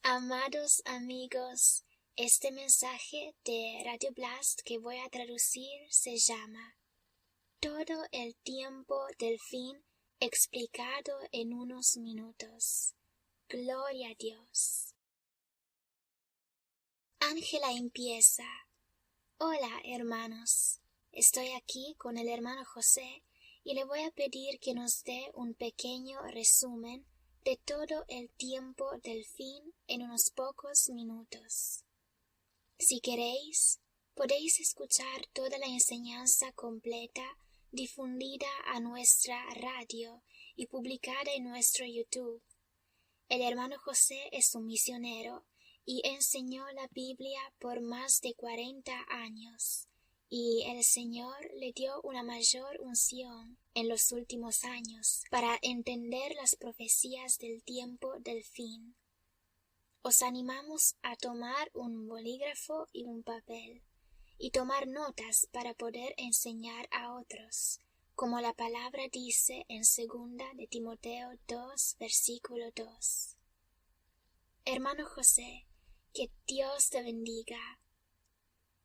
Amados amigos, este mensaje de Radio Blast que voy a traducir se llama Todo el tiempo del fin explicado en unos minutos. Gloria a Dios. Ángela empieza. Hola, hermanos. Estoy aquí con el hermano José y le voy a pedir que nos dé un pequeño resumen de todo el tiempo del fin en unos pocos minutos. Si queréis, podéis escuchar toda la enseñanza completa difundida a nuestra radio y publicada en nuestro YouTube. El hermano José es un misionero y enseñó la Biblia por más de 40 años, y el Señor le dio una mayor unción en los últimos años para entender las profecías del tiempo del fin. Os animamos a tomar un bolígrafo y un papel y tomar notas para poder enseñar a otros, como la palabra dice en 2 de Timoteo 2, versículo 2. Hermano José, que Dios te bendiga.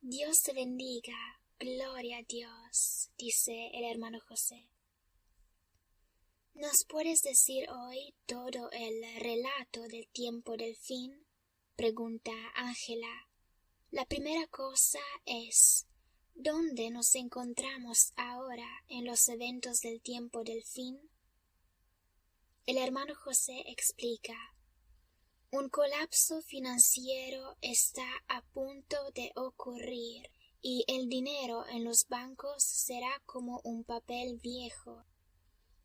Dios te bendiga. Gloria a Dios, dice el hermano José. ¿Nos puedes decir hoy todo el relato del tiempo del fin? Pregunta Ángela. La primera cosa es, ¿dónde nos encontramos ahora en los eventos del tiempo del fin? El hermano José explica. Un colapso financiero está a punto de ocurrir y el dinero en los bancos será como un papel viejo.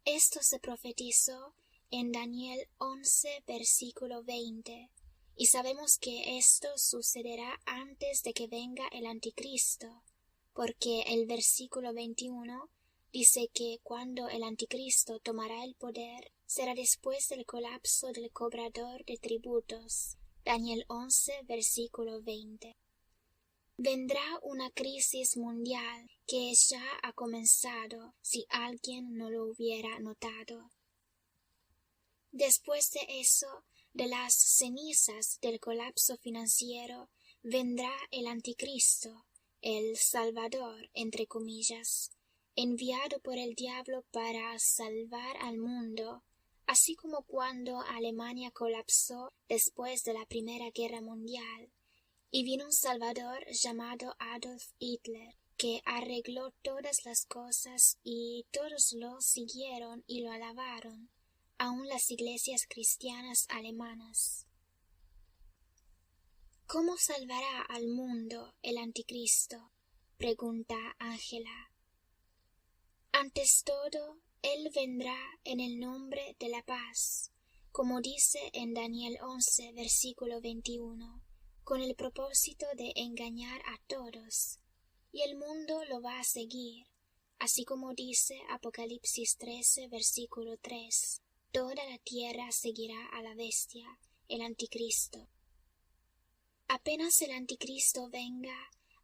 Esto se profetizó en Daniel 11, versículo 20, y sabemos que esto sucederá antes de que venga el anticristo, porque el versículo 21 dice que cuando el anticristo tomará el poder, será después del colapso del cobrador de tributos. Daniel 11, versículo 20. Vendrá una crisis mundial que ya ha comenzado si alguien no lo hubiera notado. Después de eso, de las cenizas del colapso financiero, vendrá el anticristo, el Salvador, entre comillas, enviado por el diablo para salvar al mundo, así como cuando Alemania colapsó después de la Primera Guerra Mundial, y vino un Salvador llamado Adolf Hitler, que arregló todas las cosas y todos lo siguieron y lo alabaron, aun las iglesias cristianas alemanas. ¿Cómo salvará al mundo el anticristo? Pregunta Ángela. Antes todo, él vendrá en el nombre de la paz, como dice en Daniel 11, versículo 21, con el propósito de engañar a todos, y el mundo lo va a seguir, así como dice Apocalipsis 13, versículo 3, toda la tierra seguirá a la bestia, el anticristo. Apenas el anticristo venga,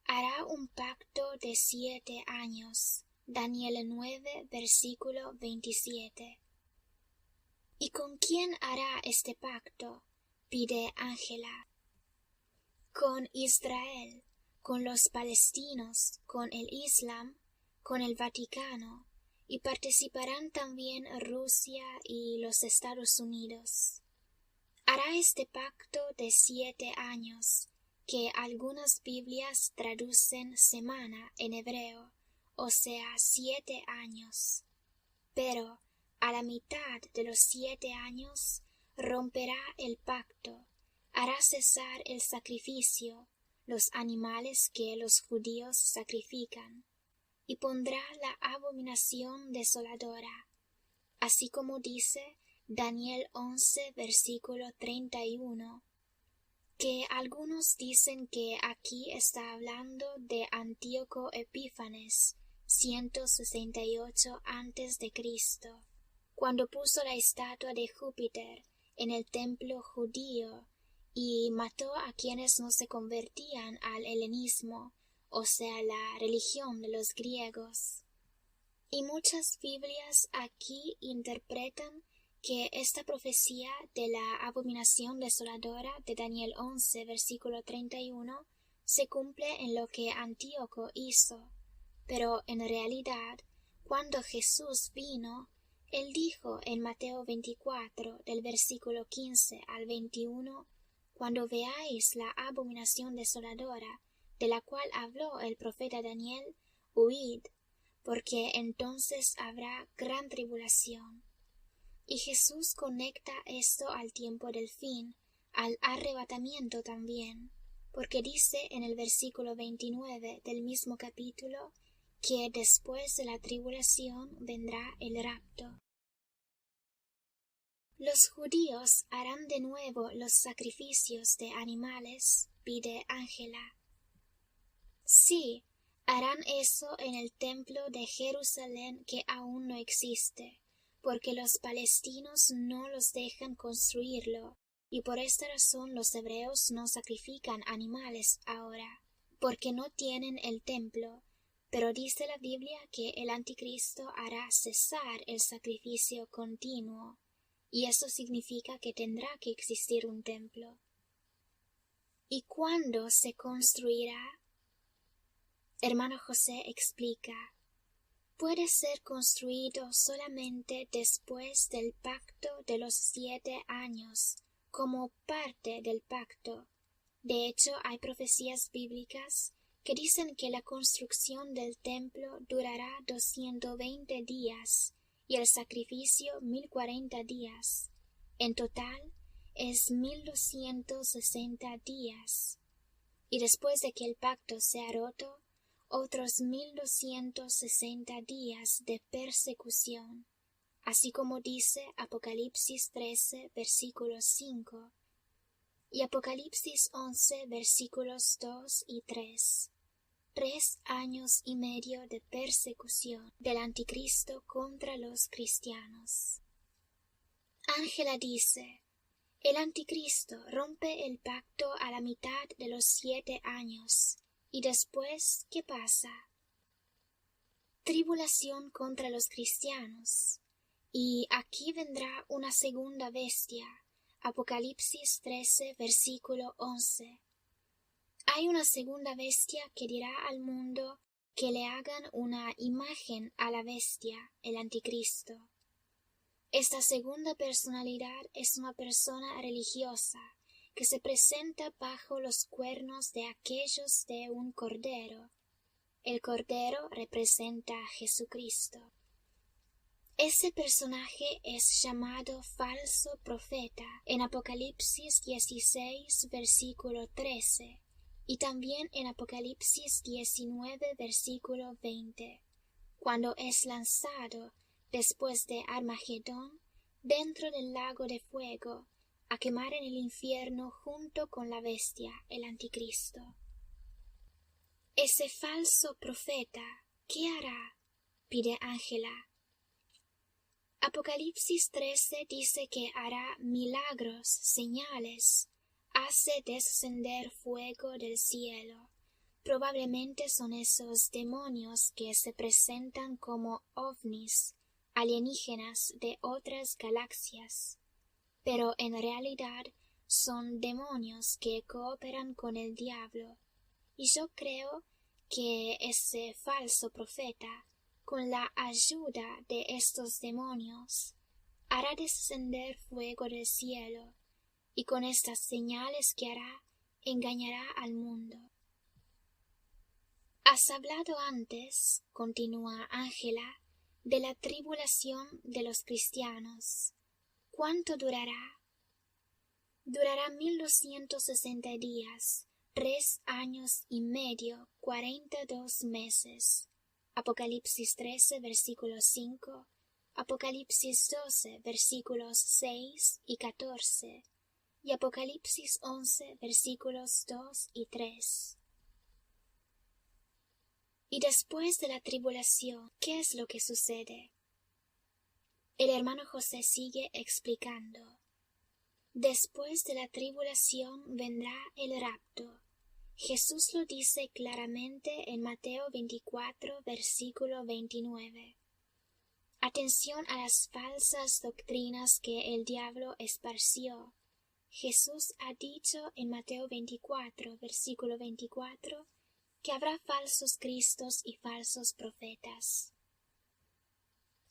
hará un pacto de 7 años, Daniel 9, versículo 27. ¿Y con quién hará este pacto? Pide Ángela. Con Israel, con los palestinos, con el Islam, con el Vaticano, y participarán también Rusia y los Estados Unidos. Hará este pacto de 7 años, que algunas Biblias traducen semana en hebreo, o sea 7 años. Pero a la mitad de los 7 años romperá el pacto, hará cesar el sacrificio, los animales que los judíos sacrifican, y pondrá la abominación desoladora, así como dice Daniel 11, versículo 31, que algunos dicen que aquí está hablando de Antíoco Epífanes, 168 antes de Cristo, cuando puso la estatua de Júpiter en el templo judío y mató a quienes no se convertían al helenismo, o sea, la religión de los griegos. Y muchas Biblias aquí interpretan que esta profecía de la abominación desoladora de Daniel 11, versículo 31, se cumple en lo que Antíoco hizo, pero en realidad, cuando Jesús vino, él dijo en Mateo 24, del versículo 15 al 21, cuando veáis la abominación desoladora, de la cual habló el profeta Daniel, huid, porque entonces habrá gran tribulación. Y Jesús conecta esto al tiempo del fin, al arrebatamiento también, porque dice en el versículo 29 del mismo capítulo, que después de la tribulación vendrá el rapto. Los judíos harán de nuevo los sacrificios de animales, pide Ángela. Sí, harán eso en el templo de Jerusalén que aún no existe, porque los palestinos no los dejan construirlo, y por esta razón los hebreos no sacrifican animales ahora, porque no tienen el templo. Pero dice la Biblia que el Anticristo hará cesar el sacrificio continuo, y eso significa que tendrá que existir un templo. ¿Y cuándo se construirá? Hermano José explica: puede ser construido solamente después del pacto de los 7 años, como parte del pacto. De hecho, hay profecías bíblicas que dicen que la construcción del templo durará 220 días y el sacrificio 1040 días. En total es 1260 días. Y después de que el pacto sea roto, otros 1260 días de persecución, así como dice Apocalipsis 13, versículo 5, y Apocalipsis 11, versículos 2 y 3. 3 años y medio de persecución del Anticristo contra los cristianos. Ángela dice: el Anticristo rompe el pacto a la mitad de los 7 años. ¿Y después qué pasa? Tribulación contra los cristianos. Y aquí vendrá una segunda bestia. Apocalipsis 13, versículo 11. Hay una segunda bestia que dirá al mundo que le hagan una imagen a la bestia, el Anticristo. Esta segunda personalidad es una persona religiosa que se presenta bajo los cuernos de aquellos de un cordero. El cordero representa a Jesucristo. Ese personaje es llamado falso profeta en Apocalipsis 16, versículo 13, y también en Apocalipsis 19, versículo 20, cuando es lanzado, después de Armagedón, dentro del lago de fuego, a quemar en el infierno junto con la bestia, el Anticristo. Ese falso profeta, ¿qué hará? Pide Ángela. Apocalipsis 13 dice que hará milagros, señales, hace descender fuego del cielo. Probablemente son esos demonios que se presentan como ovnis, alienígenas de otras galaxias, pero en realidad son demonios que cooperan con el diablo, y yo creo que ese falso profeta, con la ayuda de estos demonios, hará descender fuego del cielo, y con estas señales que hará, engañará al mundo. Has hablado antes, continúa Ángela, de la tribulación de los cristianos. ¿Cuánto durará? Durará 1260 días, 3 años y medio, 42 meses. Apocalipsis 13, versículo 5, Apocalipsis 12, versículos 6 y 14, y Apocalipsis 11, versículos 2 y 3. Y después de la tribulación, ¿qué es lo que sucede? El hermano José sigue explicando. Después de la tribulación vendrá el rapto. Jesús lo dice claramente en Mateo 24, versículo 29. Atención a las falsas doctrinas que el diablo esparció. Jesús ha dicho en Mateo 24, versículo 24, que habrá falsos cristos y falsos profetas.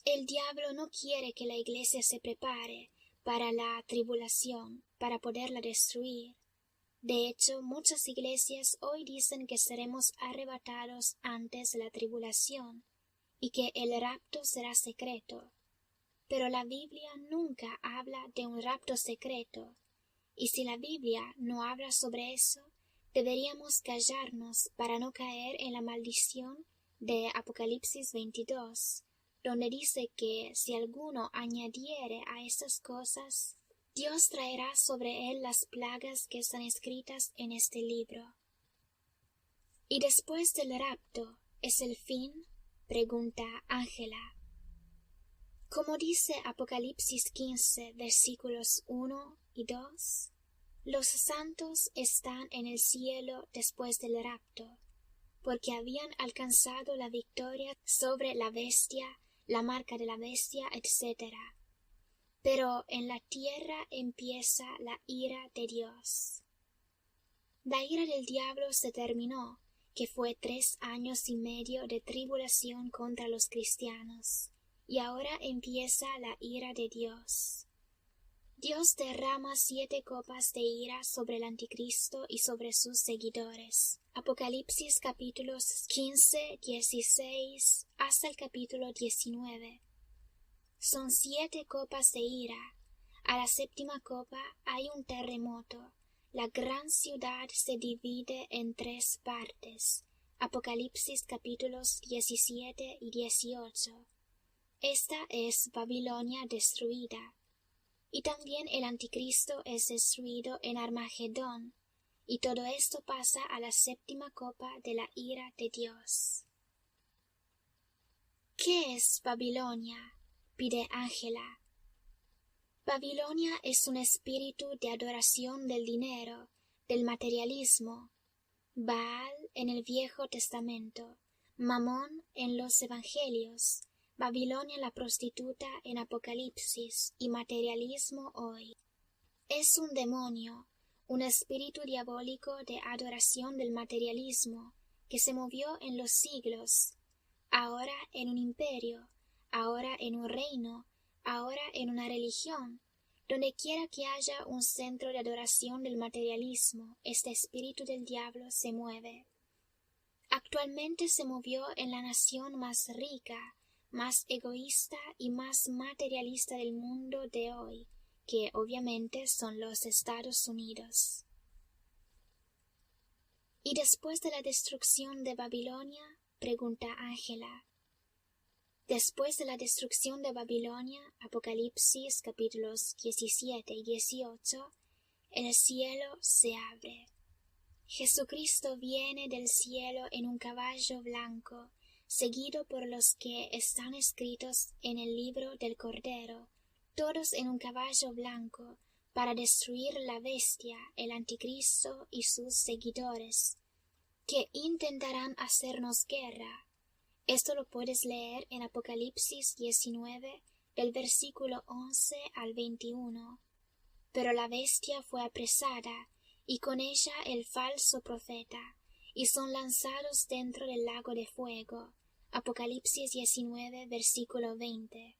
El diablo no quiere que la iglesia se prepare para la tribulación, para poderla destruir. De hecho, muchas iglesias hoy dicen que seremos arrebatados antes de la tribulación y que el rapto será secreto. Pero la Biblia nunca habla de un rapto secreto, y si la Biblia no habla sobre eso, deberíamos callarnos para no caer en la maldición de Apocalipsis 22, donde dice que si alguno añadiere a estas cosas, Dios traerá sobre él las plagas que están escritas en este libro. ¿Y después del rapto es el fin? Pregunta Ángela. Como dice Apocalipsis 15, versículos 1 y 2, los santos están en el cielo después del rapto, porque habían alcanzado la victoria sobre la bestia, la marca de la bestia, etc. Pero en la tierra empieza la ira de Dios. La ira del diablo se terminó, que fue 3 años y medio de tribulación contra los cristianos, y ahora empieza la ira de Dios. Dios derrama 7 copas de ira sobre el anticristo y sobre sus seguidores. Apocalipsis capítulos 15, 16 hasta el capítulo 19. Son 7 copas de ira. A la 7ª copa hay un terremoto. La gran ciudad se divide en 3 partes. Apocalipsis capítulos 17 y 18. Esta es Babilonia destruida. Y también el anticristo es destruido en Armagedón. Y todo esto pasa a la 7ª copa de la ira de Dios. ¿Qué es Babilonia?, pide Ángela. Babilonia es un espíritu de adoración del dinero, del materialismo. Baal en el Viejo Testamento, Mamón en los Evangelios, Babilonia la prostituta en Apocalipsis y materialismo hoy. Es un demonio, un espíritu diabólico de adoración del materialismo que se movió en los siglos, ahora en un imperio, ahora en un reino, ahora en una religión. Donde quiera que haya un centro de adoración del materialismo, este espíritu del diablo se mueve. Actualmente se movió en la nación más rica, más egoísta y más materialista del mundo de hoy, que obviamente son los Estados Unidos. ¿Y después de la destrucción de Babilonia?, pregunta Ángela. Después de la destrucción de Babilonia, Apocalipsis capítulos 17 y 18, el cielo se abre. Jesucristo viene del cielo en un caballo blanco, seguido por los que están escritos en el libro del Cordero, todos en un caballo blanco, para destruir la bestia, el anticristo y sus seguidores, que intentarán hacernos guerra. Esto lo puedes leer en Apocalipsis 19, del versículo 11 al 21. Pero la bestia fue apresada, y con ella el falso profeta, y son lanzados dentro del lago de fuego. Apocalipsis 19, versículo 20.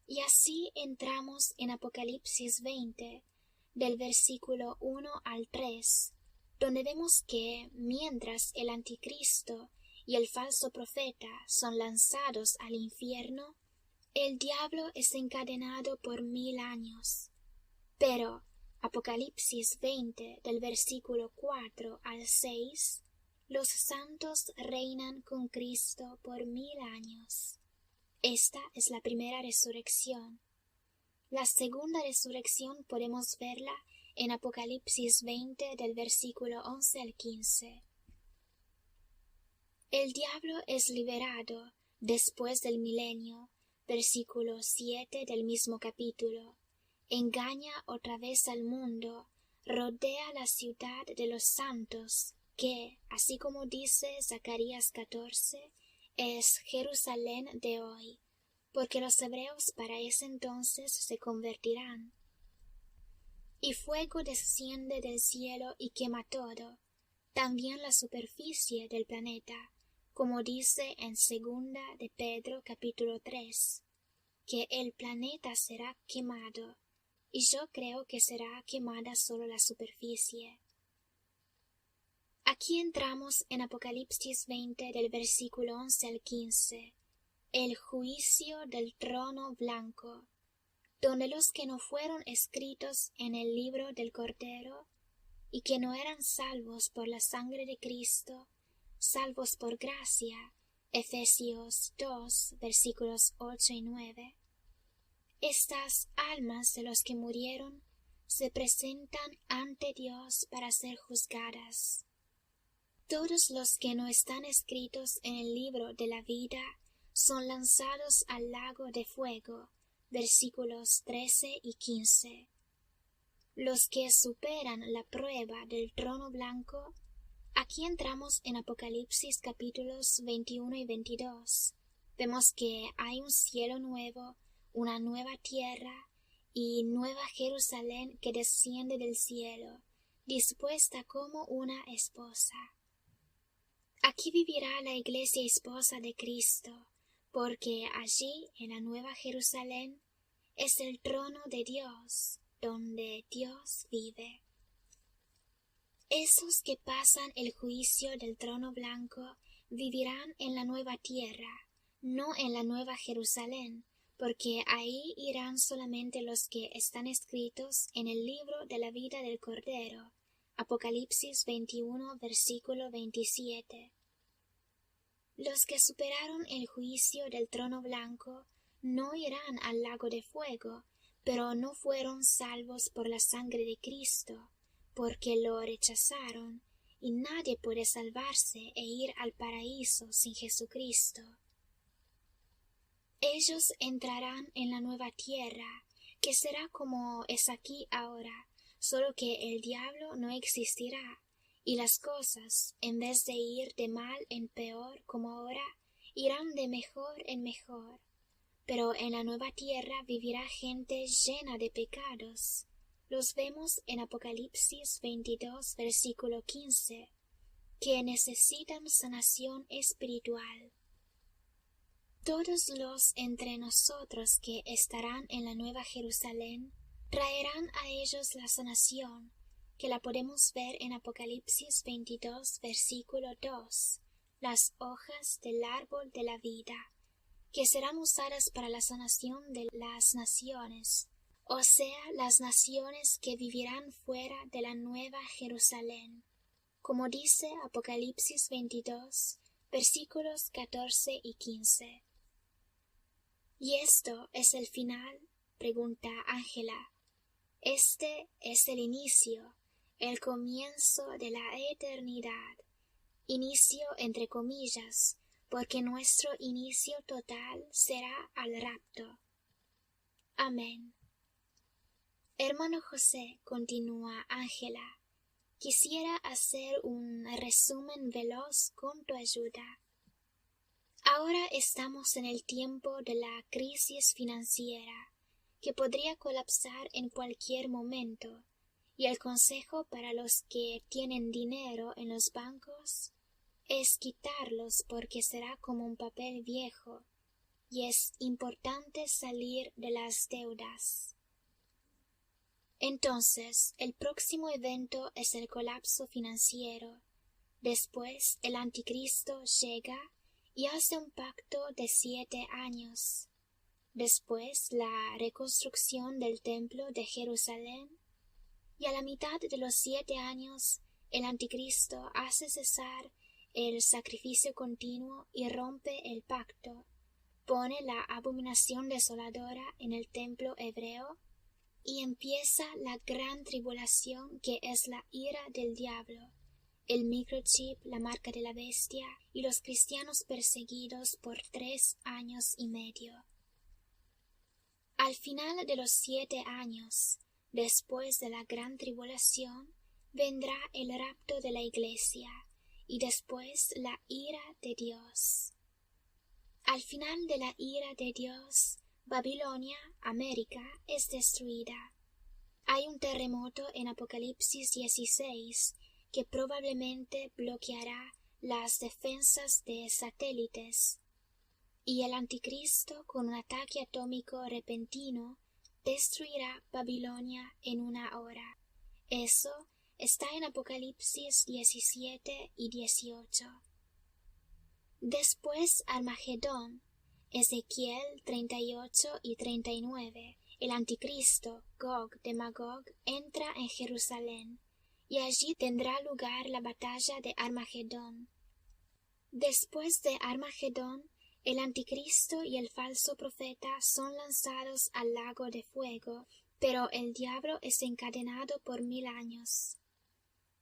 Y así entramos en Apocalipsis 20, del versículo 1 al 3, donde vemos que, mientras el anticristo y el falso profeta son lanzados al infierno, el diablo es encadenado por 1000 años. Pero Apocalipsis 20, del versículo 4 al 6, los santos reinan con Cristo por 1000 años. Esta es la primera resurrección. La segunda resurrección podemos verla en Apocalipsis 20, del versículo 11 al 15. El diablo es liberado después del milenio, versículo 7 del mismo capítulo. Engaña otra vez al mundo, rodea la ciudad de los santos, que, así como dice Zacarías 14, es Jerusalén de hoy, porque los hebreos para ese entonces se convertirán. Y fuego desciende del cielo y quema todo, también la superficie del planeta, como dice en 2 de Pedro capítulo 3, que el planeta será quemado, y yo creo que será quemada solo la superficie. Aquí entramos en Apocalipsis 20 del versículo 11 al 15, el juicio del trono blanco, donde los que no fueron escritos en el libro del Cordero y que no eran salvos por la sangre de Cristo, salvos por gracia, Efesios 2, versículos 8 y 9, estas almas de los que murieron se presentan ante Dios para ser juzgadas. Todos los que no están escritos en el libro de la vida son lanzados al lago de fuego, versículos 13 y 15. Los que superan la prueba del trono blanco, aquí entramos en Apocalipsis capítulos 21 y 22. Vemos que hay un cielo nuevo, una nueva tierra y nueva Jerusalén que desciende del cielo, dispuesta como una esposa. Aquí vivirá la iglesia esposa de Cristo, porque allí en la nueva Jerusalén es el trono de Dios, donde Dios vive. Esos que pasan el juicio del trono blanco vivirán en la nueva tierra, no en la nueva Jerusalén, porque ahí irán solamente los que están escritos en el libro de la vida del Cordero. Apocalipsis 21, versículo 27. Los que superaron el juicio del trono blanco no irán al lago de fuego, pero no fueron salvos por la sangre de Cristo, porque lo rechazaron, y nadie puede salvarse e ir al paraíso sin Jesucristo. Ellos entrarán en la nueva tierra, que será como es aquí ahora, solo que el diablo no existirá, y las cosas, en vez de ir de mal en peor como ahora, irán de mejor en mejor. Pero en la nueva tierra vivirá gente llena de pecados. Los vemos en Apocalipsis 22, versículo 15, que necesitan sanación espiritual. Todos los entre nosotros que estarán en la nueva Jerusalén traerán a ellos la sanación, que la podemos ver en Apocalipsis 22, versículo 2, las hojas del árbol de la vida, que serán usadas para la sanación de las naciones, o sea, las naciones que vivirán fuera de la nueva Jerusalén, como dice Apocalipsis 22, versículos 14 y 15. ¿Y esto es el final?, pregunta Ángela. Este es el inicio, el comienzo de la eternidad, inicio entre comillas, porque nuestro inicio total será al rapto. Amén. Hermano José, continúa Ángela, quisiera hacer un resumen veloz con tu ayuda. Ahora estamos en el tiempo de la crisis financiera, que podría colapsar en cualquier momento, y el consejo para los que tienen dinero en los bancos es quitarlos porque será como un papel viejo, y es importante salir de las deudas. Entonces, el próximo evento es el colapso financiero. Después, el anticristo llega y hace un pacto de 7 años. Después, la reconstrucción del templo de Jerusalén. Y a la mitad de los 7 años, el anticristo hace cesar el sacrificio continuo y rompe el pacto. Pone la abominación desoladora en el templo hebreo y empieza la gran tribulación, que es la ira del diablo, el microchip, la marca de la bestia y los cristianos perseguidos por 3 años y medio. Al final de los 7 años, después de la gran tribulación, vendrá el rapto de la iglesia y después la ira de Dios. Al final de la ira de Dios, Babilonia, América, es destruida. Hay un terremoto en Apocalipsis 16 que probablemente bloqueará las defensas de satélites, y el anticristo con un ataque atómico repentino destruirá Babilonia en una hora. Eso está en Apocalipsis 17 y 18. Después Armagedón, Ezequiel 38 y 39. El anticristo, Gog de Magog, entra en Jerusalén, y allí tendrá lugar la batalla de Armagedón. Después de Armagedón, el anticristo y el falso profeta son lanzados al lago de fuego, pero el diablo es encadenado por 1000 años.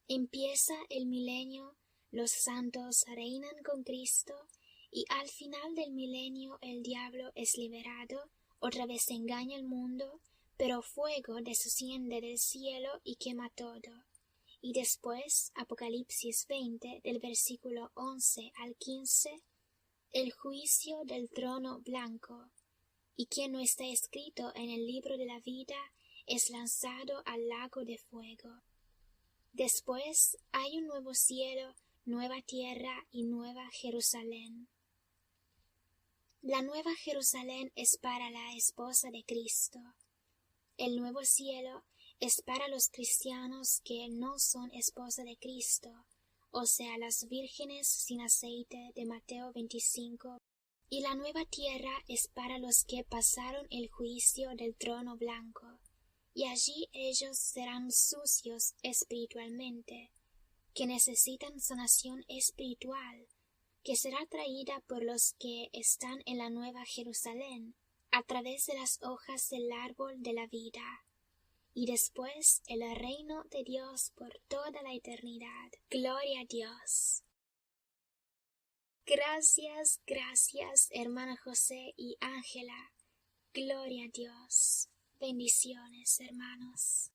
Empieza el milenio, los santos reinan con Cristo, y al final del milenio el diablo es liberado, otra vez engaña al mundo, pero fuego desciende del cielo y quema todo. Y después, Apocalipsis 20, del versículo 11 al 15, el juicio del trono blanco, y quien no está escrito en el libro de la vida es lanzado al lago de fuego. Después hay un nuevo cielo, nueva tierra y nueva Jerusalén. La nueva Jerusalén es para la esposa de Cristo. El nuevo cielo es para los cristianos que no son esposa de Cristo, o sea, las vírgenes sin aceite de Mateo 25. Y la nueva tierra es para los que pasaron el juicio del trono blanco, y allí ellos serán sucios espiritualmente, que necesitan sanación espiritual, que será traída por los que están en la nueva Jerusalén, a través de las hojas del árbol de la vida, y después el reino de Dios por toda la eternidad. Gloria a Dios. Gracias, gracias, hermana José y Ángela. Gloria a Dios. Bendiciones, hermanos.